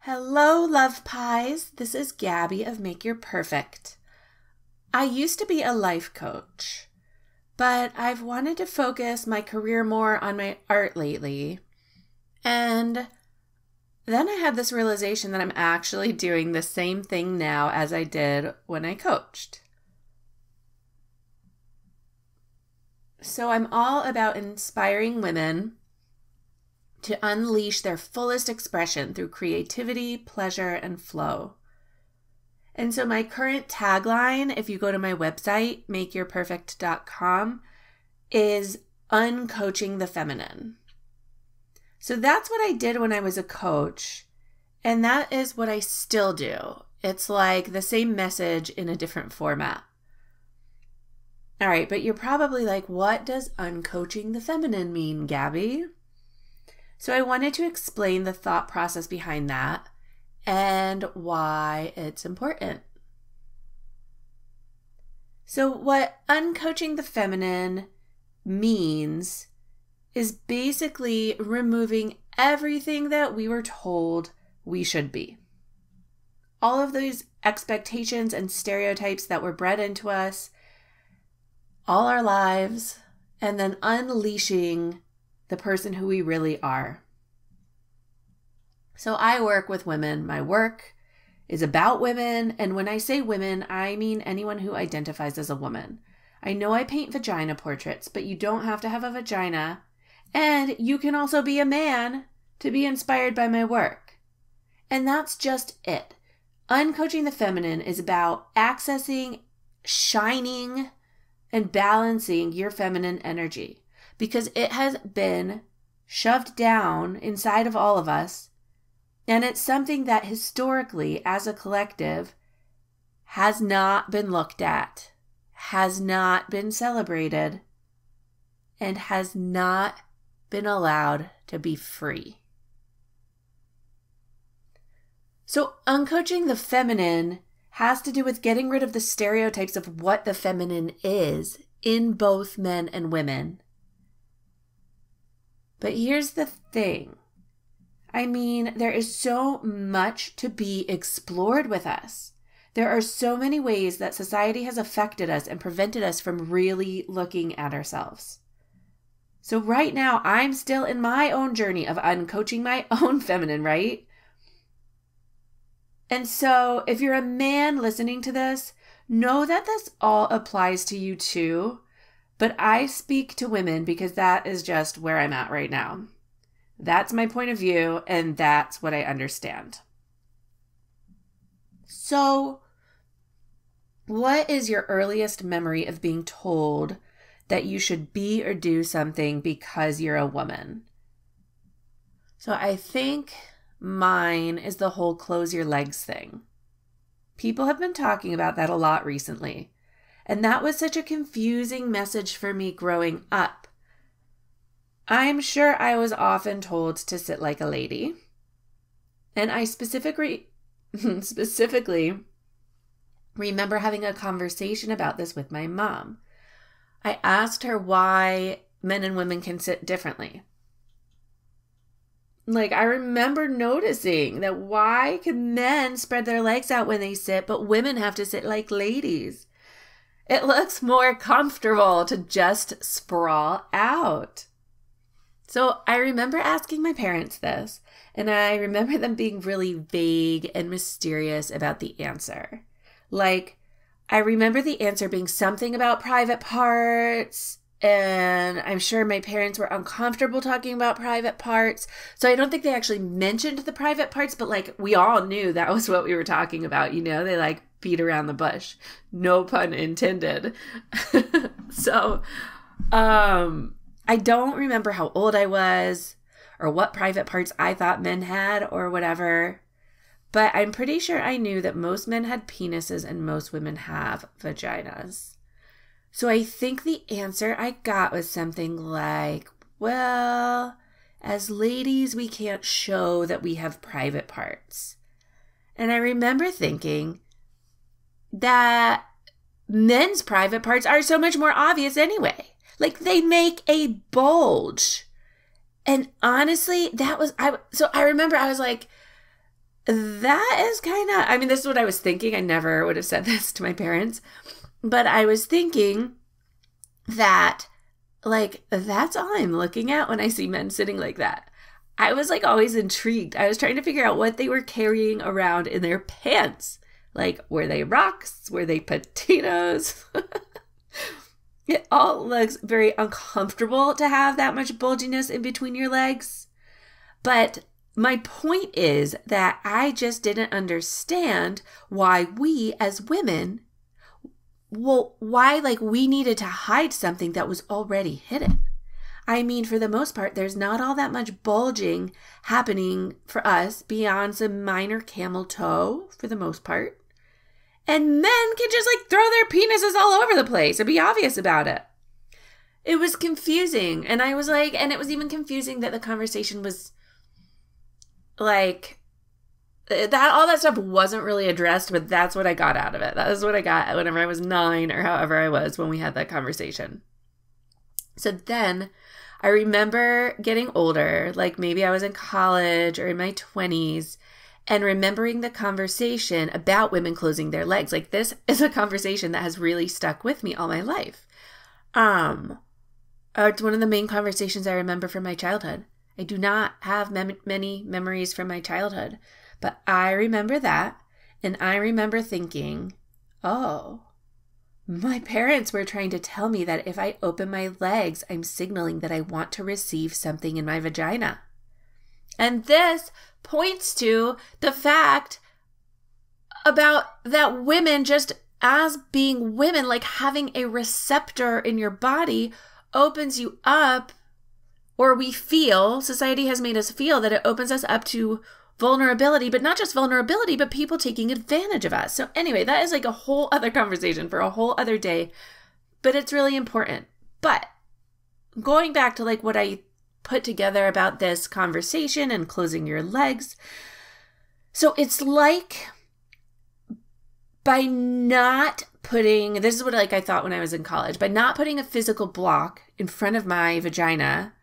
Hello, love pies. This is Gabby of Make Your Perfect. I used to be a life coach, but I've wanted to focus my career more on my art lately. And then I had this realization that I'm actually doing the same thing now as I did when I coached. So I'm all about inspiring women to unleash their fullest expression through creativity, pleasure, and flow. And so my current tagline, if you go to my website, makeyourperfect.com, is Uncoaching the Feminine. So that's what I did when I was a coach, and that is what I still do. It's like the same message in a different format. All right, but you're probably like, what does Uncoaching the Feminine mean, Gabby? So I wanted to explain the thought process behind that and why it's important. So what Uncoaching the Feminine means is basically removing everything that we were told we should be. All of those expectations and stereotypes that were bred into us all our lives, and then unleashing the person who we really are. So I work with women. My work is about women. And when I say women, I mean anyone who identifies as a woman. I know I paint vagina portraits, but you don't have to have a vagina. And you can also be a man to be inspired by my work. And that's just it. Uncoaching the Feminine is about accessing, shining, and balancing your feminine energy, because it has been shoved down inside of all of us, and it's something that historically, as a collective, has not been looked at, has not been celebrated, and has not been allowed to be free. So uncoaching the feminine has to do with getting rid of the stereotypes of what the feminine is in both men and women. But here's the thing. I mean, there is so much to be explored with us. There are so many ways that society has affected us and prevented us from really looking at ourselves. So right now, I'm still in my own journey of uncoaching my own feminine, right? And so if you're a man listening to this, know that this all applies to you too. But I speak to women because that is just where I'm at right now. That's my point of view, and that's what I understand. So, what is your earliest memory of being told that you should be or do something because you're a woman? So I think mine is the whole close your legs thing. People have been talking about that a lot recently. And that was such a confusing message for me growing up. I'm sure I was often told to sit like a lady. And I specifically remember having a conversation about this with my mom. I asked her why men and women can sit differently. Like, I remember noticing that why can men spread their legs out when they sit, but women have to sit like ladies? It looks more comfortable to just sprawl out. So I remember asking my parents this, and I remember them being really vague and mysterious about the answer. Like, I remember the answer being something about private parts, and I'm sure my parents were uncomfortable talking about private parts. So I don't think they actually mentioned the private parts, but like we all knew that was what we were talking about. You know, they like beat around the bush. No pun intended. So I don't remember how old I was or what private parts I thought men had or whatever. But I'm pretty sure I knew that most men had penises and most women have vaginas. So I think the answer I got was something like, well, as ladies, we can't show that we have private parts. And I remember thinking that men's private parts are so much more obvious anyway. Like, they make a bulge. And honestly, I remember I was like, that is kind of, I mean, this is what I was thinking. I never would have said this to my parents, but I was thinking that, like, that's all I'm looking at when I see men sitting like that. I was like always intrigued. I was trying to figure out what they were carrying around in their pants. Like, were they rocks? Were they potatoes? It all looks very uncomfortable to have that much bulginess in between your legs. But my point is that I just didn't understand why we as women, why like we needed to hide something that was already hidden. I mean, for the most part, there's not all that much bulging happening for us beyond some minor camel toe for the most part. And men can just like throw their penises all over the place and be obvious about it. It was confusing. And I was like, and it was even confusing that the conversation was like, that all that stuff wasn't really addressed, but that's what I got out of it. That is what I got whenever I was 9 or however I was when we had that conversation. So then I remember getting older, like maybe I was in college or in my 20s, and remembering the conversation about women closing their legs. Like, this is a conversation that has really stuck with me all my life. It's one of the main conversations I remember from my childhood. I do not have many memories from my childhood, but I remember that, and I remember thinking, oh, my parents were trying to tell me that if I open my legs, I'm signaling that I want to receive something in my vagina. And this points to the fact about that women, just as being women, like having a receptor in your body opens you up, or we feel, society has made us feel that it opens us up to vulnerability, but not just vulnerability, but people taking advantage of us. So anyway, that is like a whole other conversation for a whole other day, but it's really important. But going back to like what I put together about this conversation and closing your legs. So it's like by not putting, this is what like I thought when I was in college, by not putting a physical block in front of my vagina,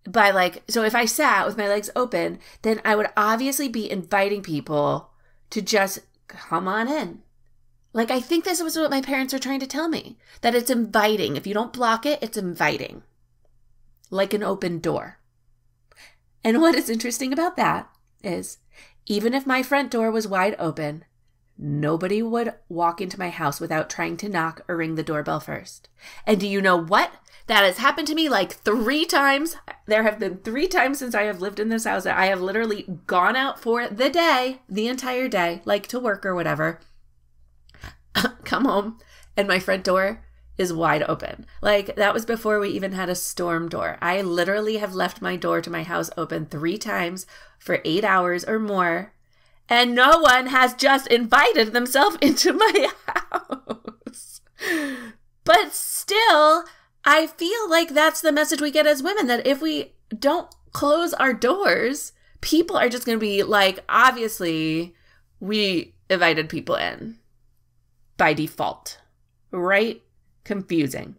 by like, so if I sat with my legs open, then I would obviously be inviting people to just come on in. Like, I think this was what my parents were trying to tell me, that it's inviting. If you don't block it, it's inviting, like an open door. And what is interesting about that is, even if my front door was wide open, nobody would walk into my house without trying to knock or ring the doorbell first. And do you know what? That has happened to me like 3 times. There have been 3 times since I have lived in this house that I have literally gone out for the day, the entire day, like to work or whatever, come home, and my front door is wide open. Like, that was before we even had a storm door. I literally have left my door to my house open 3 times for 8 hours or more, and no one has just invited themselves into my house. But still, I feel like that's the message we get as women, that if we don't close our doors, people are just going to be like, obviously, we invited people in by default, right? Confusing.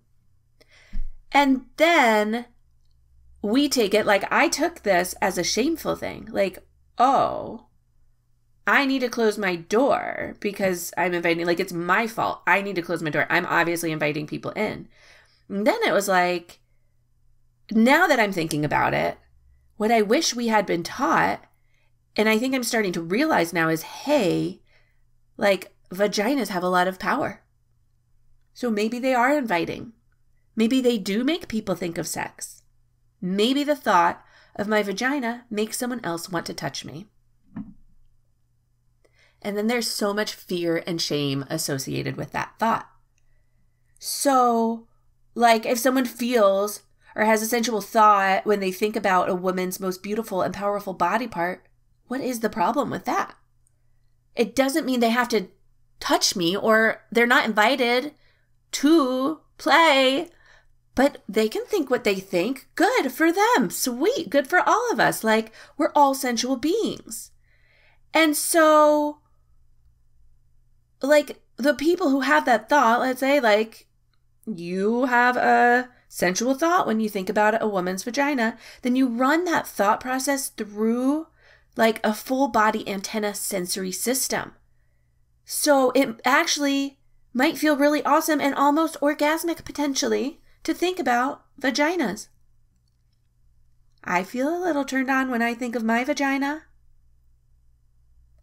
And then we take it, like I took this as a shameful thing. Like, oh, I need to close my door because I'm inviting, like it's my fault. I need to close my door. I'm obviously inviting people in. And then it was like, now that I'm thinking about it, what I wish we had been taught, and I think I'm starting to realize now is, hey, like vaginas have a lot of power. So maybe they are inviting. Maybe they do make people think of sex. Maybe the thought of my vagina makes someone else want to touch me. And then there's so much fear and shame associated with that thought. So, like, if someone feels or has a sensual thought when they think about a woman's most beautiful and powerful body part, what is the problem with that? It doesn't mean they have to touch me or they're not invited to play, but they can think what they think. Good for them. Sweet. Good for all of us. Like, we're all sensual beings. And so, like, the people who have that thought, let's say, like, you have a sensual thought when you think about a woman's vagina, then you run that thought process through, like a full body antenna sensory system. So it actually might feel really awesome and almost orgasmic potentially to think about vaginas. I feel a little turned on when I think of my vagina.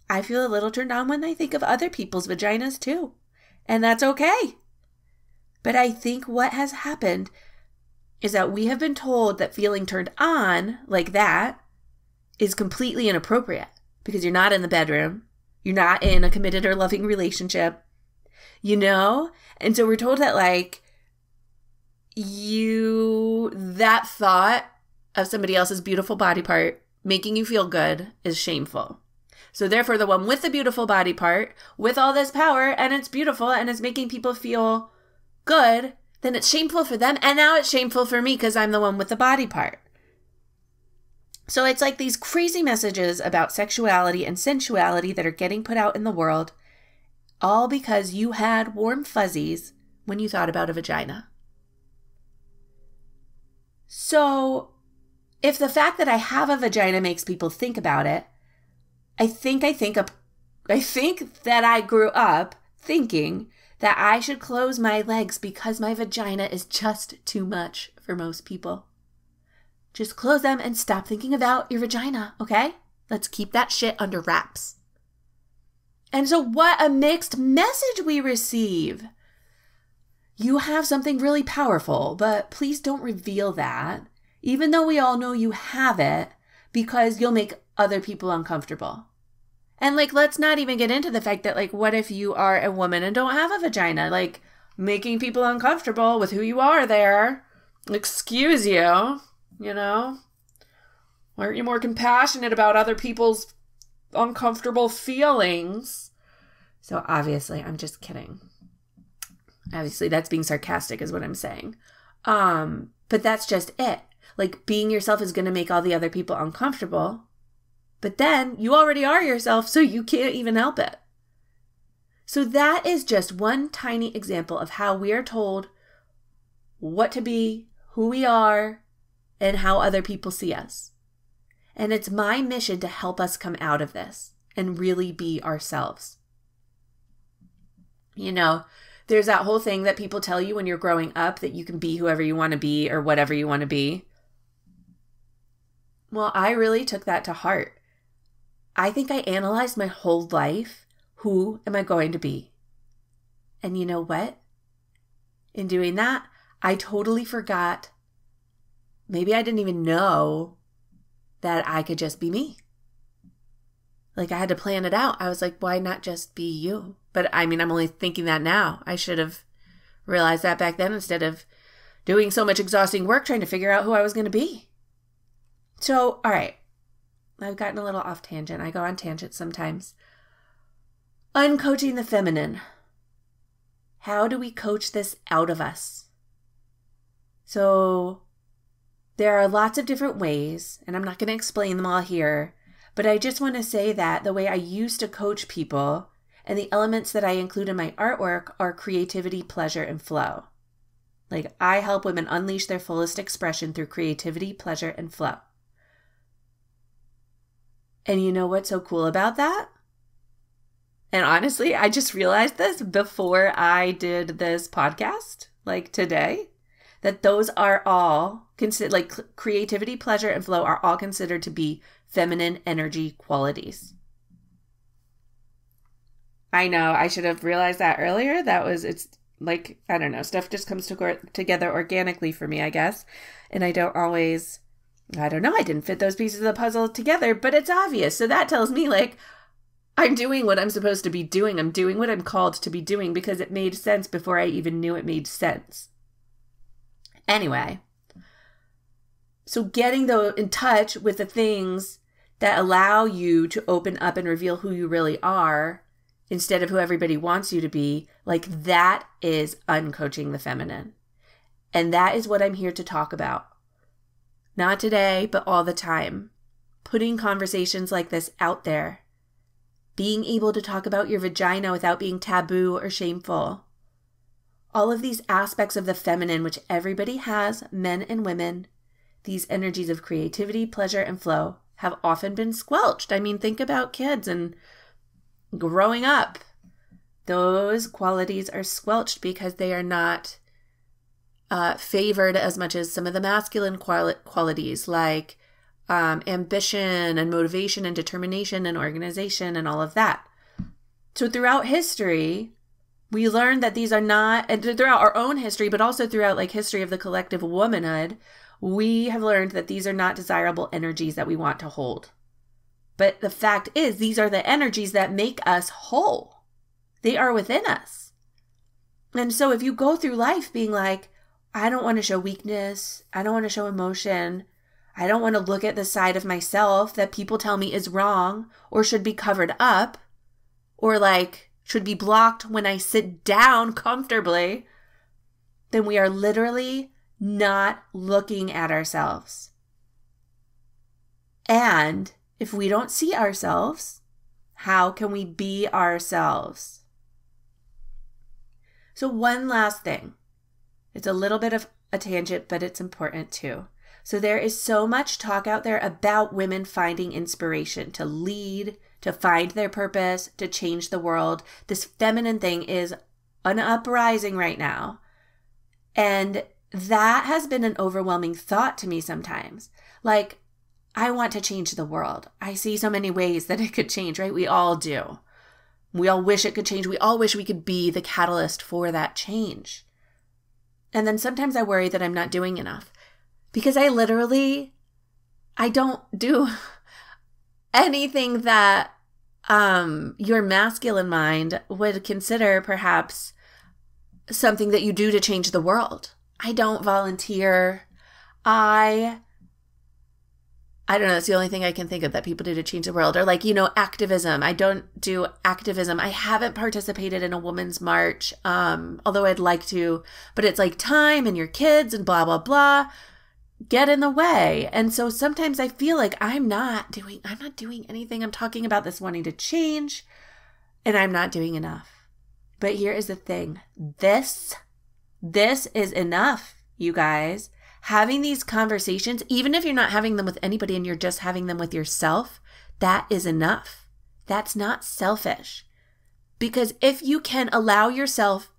I feel a little turned on when I think of other people's vaginas too. And that's okay. But I think what has happened is that we have been told that feeling turned on like that is completely inappropriate because you're not in the bedroom. You're not in a committed or loving relationship, you know? And so we're told that like that thought of somebody else's beautiful body part making you feel good is shameful. So therefore, the one with the beautiful body part, with all this power, and it's beautiful, and it's making people feel good, then it's shameful for them, and now it's shameful for me because I'm the one with the body part. So it's like these crazy messages about sexuality and sensuality that are getting put out in the world, all because you had warm fuzzies when you thought about a vagina. So if the fact that I have a vagina makes people think about it, I think that I grew up thinking that I should close my legs because my vagina is just too much for most people. Just close them and stop thinking about your vagina, okay? Let's keep that shit under wraps. And so what a mixed message we receive. You have something really powerful, but please don't reveal that, even though we all know you have it, because you'll make other people uncomfortable. And like, let's not even get into the fact that like, what if you are a woman and don't have a vagina? Like, making people uncomfortable with who you are there. Excuse you, you know? Aren't you more compassionate about other people's uncomfortable feelings? So obviously, I'm just kidding. Obviously, that's being sarcastic is what I'm saying. But that's just it. Like, being yourself is going to make all the other people uncomfortable. But then you already are yourself, so you can't even help it. So that is just one tiny example of how we are told what to be, who we are, and how other people see us. And it's my mission to help us come out of this and really be ourselves. You know, there's that whole thing that people tell you when you're growing up that you can be whoever you want to be or whatever you want to be. Well, I really took that to heart. I think I analyzed my whole life. Who am I going to be? And you know what? In doing that, I totally forgot. Maybe I didn't even know that I could just be me. Like, I had to plan it out. I was like, why not just be you? But I mean, I'm only thinking that now. I should have realized that back then instead of doing so much exhausting work trying to figure out who I was going to be. So, all right. I've gotten a little off tangent. I go on tangents sometimes. Uncoaching the feminine. How do we coach this out of us? So there are lots of different ways, and I'm not going to explain them all here, but I just want to say that the way I used to coach people and the elements that I include in my artwork are creativity, pleasure, and flow. Like, I help women unleash their fullest expression through creativity, pleasure, and flow. And you know what's so cool about that? And honestly, I just realized this before I did this podcast, like today, that those are all considered, like creativity, pleasure, and flow are all considered to be feminine energy qualities. I know, I should have realized that earlier. It's like, I don't know, stuff just comes together organically for me, I guess. And I don't always, I don't know, I didn't fit those pieces of the puzzle together, but it's obvious. So that tells me, like, I'm doing what I'm supposed to be doing. I'm doing what I'm called to be doing because it made sense before I even knew it made sense. Anyway, so getting in touch with the things that allow you to open up and reveal who you really are instead of who everybody wants you to be, like, that is uncoaching the feminine. And that is what I'm here to talk about. Not today, but all the time. Putting conversations like this out there. Being able to talk about your vagina without being taboo or shameful. All of these aspects of the feminine, which everybody has, men and women, these energies of creativity, pleasure, and flow, have often been squelched. I mean, think about kids and growing up. Those qualities are squelched because they are not favored as much as some of the masculine qualities like ambition and motivation and determination and organization and all of that. So throughout history, we learned that these are not, and throughout our own history, but also throughout like history of the collective womanhood, we have learned that these are not desirable energies that we want to hold. But the fact is, these are the energies that make us whole. They are within us. And so if you go through life being like, I don't want to show weakness, I don't want to show emotion, I don't want to look at the side of myself that people tell me is wrong or should be covered up, or like should be blocked when I sit down comfortably, then we are literally not looking at ourselves. And if we don't see ourselves, how can we be ourselves? So one last thing. It's a little bit of a tangent, but it's important too. So there is so much talk out there about women finding inspiration to lead, to find their purpose, to change the world. This feminine thing is an uprising right now. And that has been an overwhelming thought to me sometimes. Like, I want to change the world. I see so many ways that it could change, right? We all do. We all wish it could change. We all wish we could be the catalyst for that change. And then sometimes I worry that I'm not doing enough because I don't do anything that your masculine mind would consider perhaps something that you do to change the world. I don't volunteer. I don't know. That's the only thing I can think of that people do to change the world. Or like, activism. I don't do activism. I haven't participated in a women's march, although I'd like to. But it's like time and your kids and blah, blah, blah get in the way. And so sometimes I feel like I'm not doing anything. I'm talking about this wanting to change and I'm not doing enough. But here is the thing. This is enough, you guys. Having these conversations, even if you're not having them with anybody and you're just having them with yourself, that is enough. That's not selfish. Because if you can allow yourself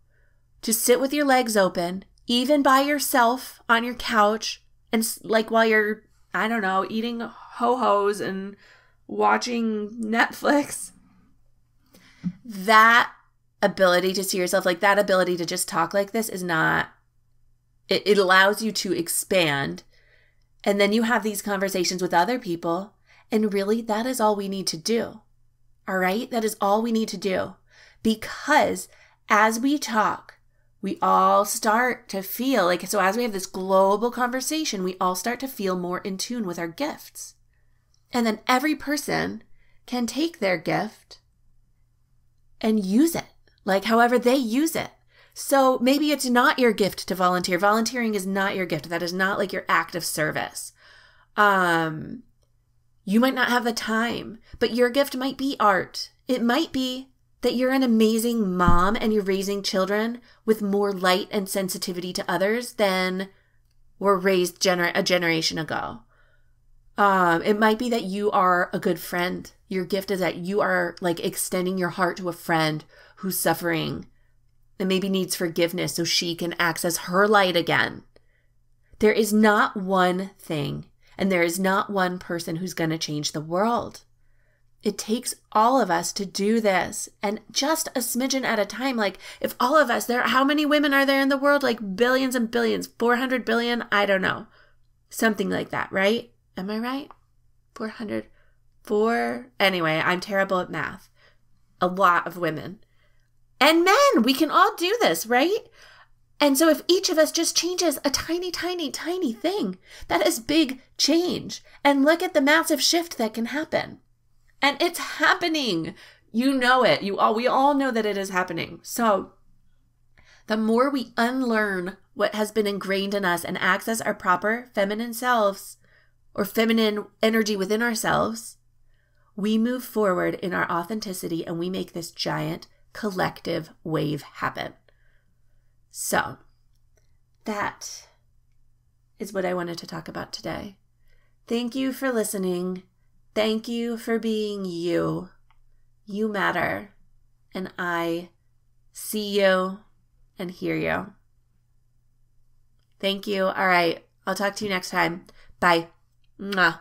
to sit with your legs open, even by yourself on your couch, and like while you're, I don't know, eating ho-hos and watching Netflix, that ability to see yourself, like that ability to just talk like this is not, it allows you to expand. And then you have these conversations with other people. And really, that is all we need to do. All right? That is all we need to do. Because as we talk, we all start to feel like, so as we have this global conversation, we all start to feel more in tune with our gifts. And then every person can take their gift and use it, like however they use it. So maybe it's not your gift to volunteer. Volunteering is not your gift. That is not like your act of service. You might not have the time, but your gift might be art. It might be that you're an amazing mom and you're raising children with more light and sensitivity to others than were raised a generation ago. It might be that you are a good friend. Your gift is that you are like extending your heart to a friend who's suffering and maybe needs forgiveness so she can access her light again. There is not one thing and there is not one person who's going to change the world. It takes all of us to do this, and just a smidgen at a time. Like if all of us, how many women are there in the world? Like billions and billions, 400 billion? I don't know. Something like that, right? Am I right? 404? Anyway, I'm terrible at math. A lot of women. And men, we can all do this, right? And so if each of us just changes a tiny, tiny, tiny thing, that is big change. And look at the massive shift that can happen. And it's happening. You know it. We all know that it is happening. So the more we unlearn what has been ingrained in us and access our proper feminine selves or feminine energy within ourselves, we move forward in our authenticity and we make this giant collective wave happen. So that is what I wanted to talk about today. Thank you for listening. Thank you for being you. You matter. And I see you and hear you. Thank you. All right. I'll talk to you next time. Bye. Mwah.